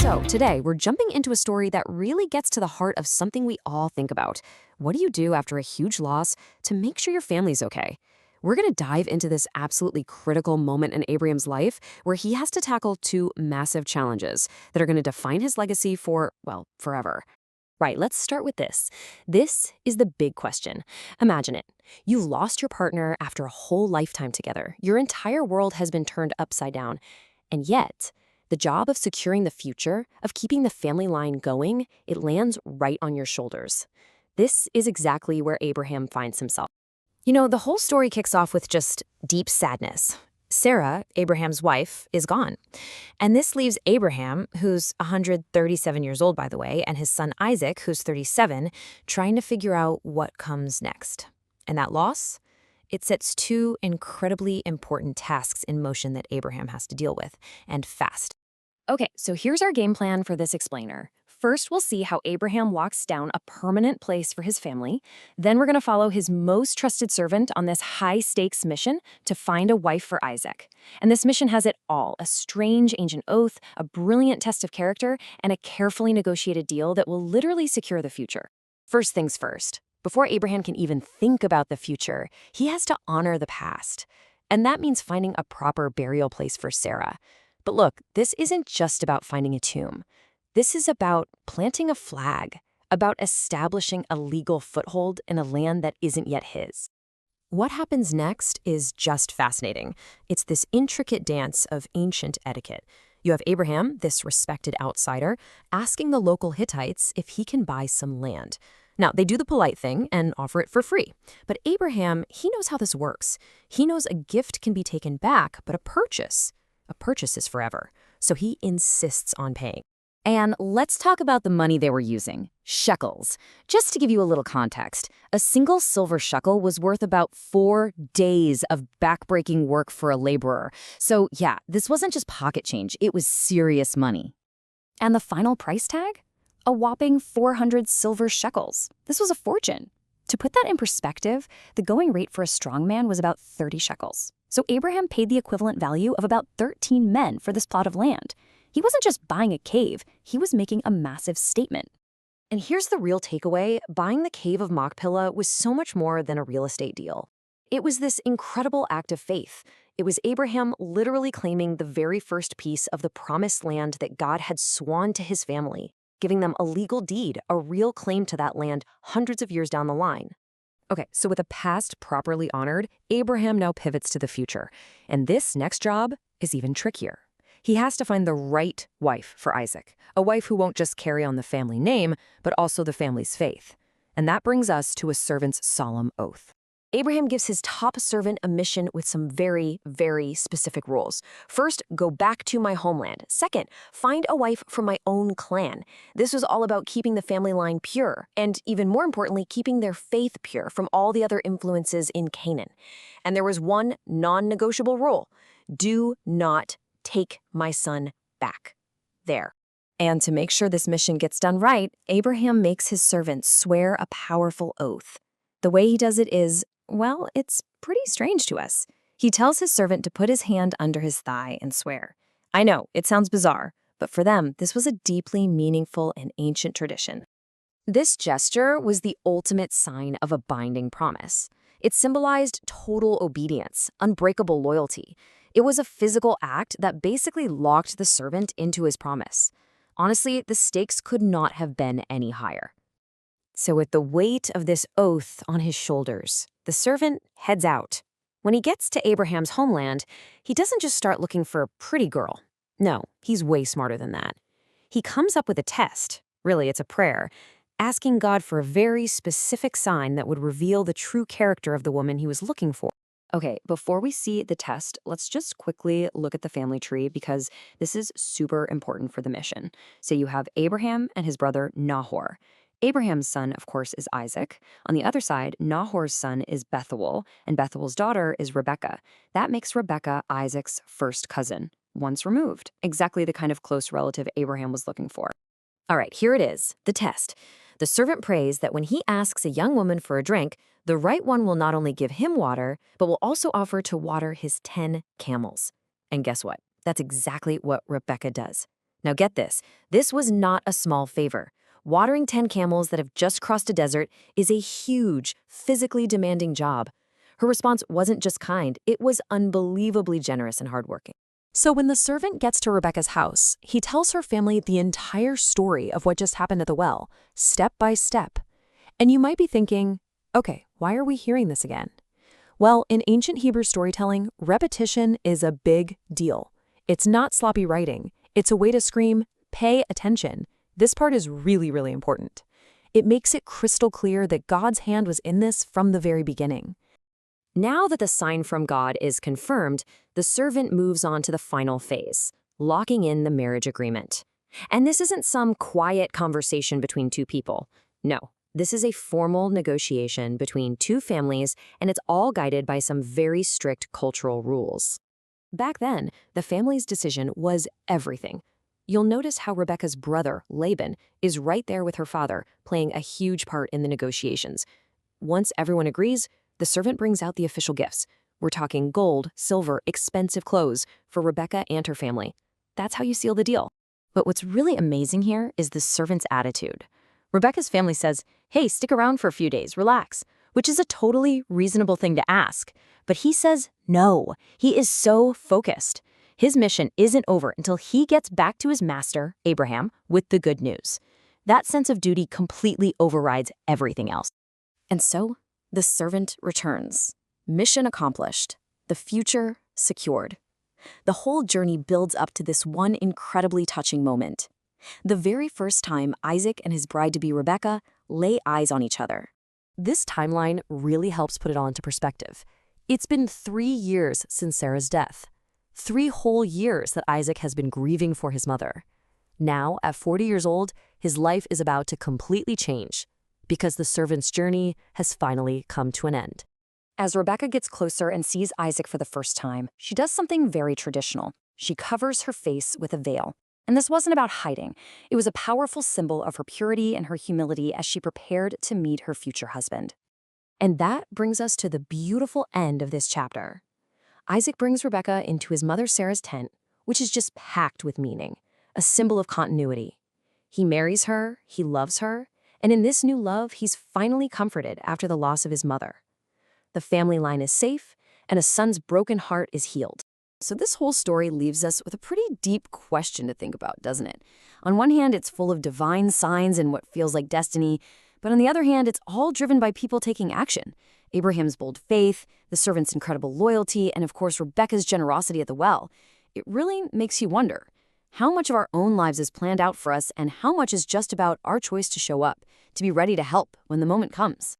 So, today we're jumping into a story that really gets to the heart of something we all think about. What do you do after a huge loss to make sure your family's okay? We're going to dive into this absolutely critical moment in Abraham's life where he has to tackle two massive challenges that are going to define his legacy for, well, forever. Right, let's start with this. This is the big question. Imagine it. You've lost your partner after a whole lifetime together. Your entire world has been turned upside down. And yet, the job of securing the future, of keeping the family line going, it lands right on your shoulders. This is exactly where Abraham finds himself. You know, the whole story kicks off with just deep sadness. Sarah, Abraham's wife, is gone. And this leaves Abraham, who's 137 years old, by the way, and his son Isaac, who's 37, trying to figure out what comes next. And that loss? It sets two incredibly important tasks in motion that Abraham has to deal with, and fast. Okay, so here's our game plan for this explainer. First, we'll see how Abraham locks down a permanent place for his family. Then we're going to follow his most trusted servant on this high-stakes mission to find a wife for Isaac. And this mission has it all: a strange ancient oath, a brilliant test of character, and a carefully negotiated deal that will literally secure the future. First things first. Before Abraham can even think about the future, he has to honor the past. And that means finding a proper burial place for Sarah. But look, this isn't just about finding a tomb. This is about planting a flag, about establishing a legal foothold in a land that isn't yet his. What happens next is just fascinating. It's this intricate dance of ancient etiquette. You have Abraham, this respected outsider, asking the local Hittites if he can buy some land. Now, they do the polite thing and offer it for free. But Abraham, he knows how this works. He knows a gift can be taken back, but a purchase is forever. So he insists on paying. And let's talk about the money they were using, shekels. Just to give you a little context, a single silver shekel was worth about 4 days of backbreaking work for a laborer. So yeah, this wasn't just pocket change, it was serious money. And the final price tag? A whopping 400 silver shekels. This was a fortune. To put that in perspective, the going rate for a strongman was about 30 shekels. So Abraham paid the equivalent value of about 13 men for this plot of land. He wasn't just buying a cave, he was making a massive statement. And here's the real takeaway: buying the cave of Machpelah was so much more than a real estate deal. It was this incredible act of faith. It was Abraham literally claiming the very first piece of the promised land that God had sworn to his family, giving them a legal deed, a real claim to that land hundreds of years down the line. Okay, so with a past properly honored, Abraham now pivots to the future. And this next job is even trickier. He has to find the right wife for Isaac, a wife who won't just carry on the family name, but also the family's faith. And that brings us to a servant's solemn oath. Abraham gives his top servant a mission with some very, very specific rules. First, go back to my homeland. Second, find a wife from my own clan. This was all about keeping the family line pure, and even more importantly, keeping their faith pure from all the other influences in Canaan. And there was one non-negotiable rule: do not take my son back there. And to make sure this mission gets done right, Abraham makes his servant swear a powerful oath. The way he does it is, well, it's pretty strange to us. He tells his servant to put his hand under his thigh and swear. I know, it sounds bizarre, but for them, this was a deeply meaningful and ancient tradition. This gesture was the ultimate sign of a binding promise. It symbolized total obedience, unbreakable loyalty. It was a physical act that basically locked the servant into his promise. Honestly, the stakes could not have been any higher. So with the weight of this oath on his shoulders, the servant heads out. When he gets to Abraham's homeland, he doesn't just start looking for a pretty girl. No, he's way smarter than that. He comes up with a test. Really, it's a prayer, asking God for a very specific sign that would reveal the true character of the woman he was looking for. Okay, before we see the test, let's just quickly look at the family tree because this is super important for the mission. So you have Abraham and his brother Nahor. Abraham's son, of course, is Isaac. On the other side, Nahor's son is Bethuel, and Bethuel's daughter is Rebekah. That makes Rebekah Isaac's first cousin, once removed, exactly the kind of close relative Abraham was looking for. All right, here it is, the test. The servant prays that when he asks a young woman for a drink, the right one will not only give him water, but will also offer to water his 10 camels. And guess what? That's exactly what Rebekah does. Now get this was not a small favor. Watering 10 camels that have just crossed a desert is a huge, physically demanding job. Her response wasn't just kind, it was unbelievably generous and hardworking. So when the servant gets to Rebekah's house, he tells her family the entire story of what just happened at the well, step by step. And you might be thinking, okay, why are we hearing this again? Well, in ancient Hebrew storytelling, repetition is a big deal. It's not sloppy writing. It's a way to scream, pay attention. This part is really, really important. It makes it crystal clear that God's hand was in this from the very beginning. Now that the sign from God is confirmed, the servant moves on to the final phase, locking in the marriage agreement. And this isn't some quiet conversation between two people. No, this is a formal negotiation between two families, and it's all guided by some very strict cultural rules. Back then, the family's decision was everything. You'll notice how Rebekah's brother, Laban, is right there with her father, playing a huge part in the negotiations. Once everyone agrees, the servant brings out the official gifts. We're talking gold, silver, expensive clothes for Rebekah and her family. That's how you seal the deal. But what's really amazing here is the servant's attitude. Rebekah's family says, hey, stick around for a few days, relax, which is a totally reasonable thing to ask. But he says no. He is so focused. His mission isn't over until he gets back to his master, Abraham, with the good news. That sense of duty completely overrides everything else. And so, the servant returns. Mission accomplished. The future secured. The whole journey builds up to this one incredibly touching moment. The very first time Isaac and his bride-to-be Rebekah lay eyes on each other. This timeline really helps put it all into perspective. It's been 3 years since Sarah's death. 3 whole years that Isaac has been grieving for his mother. Now, at 40 years old, his life is about to completely change because the servant's journey has finally come to an end. As Rebekah gets closer and sees Isaac for the first time, she does something very traditional. She covers her face with a veil. And this wasn't about hiding. It was a powerful symbol of her purity and her humility as she prepared to meet her future husband. And that brings us to the beautiful end of this chapter. Isaac brings Rebekah into his mother Sarah's tent, which is just packed with meaning, a symbol of continuity. He marries her, he loves her, and in this new love, he's finally comforted after the loss of his mother. The family line is safe, and a son's broken heart is healed. So this whole story leaves us with a pretty deep question to think about, doesn't it? On one hand, it's full of divine signs and what feels like destiny, but on the other hand, it's all driven by people taking action. Abraham's bold faith, the servant's incredible loyalty, and of course, Rebekah's generosity at the well. It really makes you wonder, how much of our own lives is planned out for us and how much is just about our choice to show up, to be ready to help when the moment comes?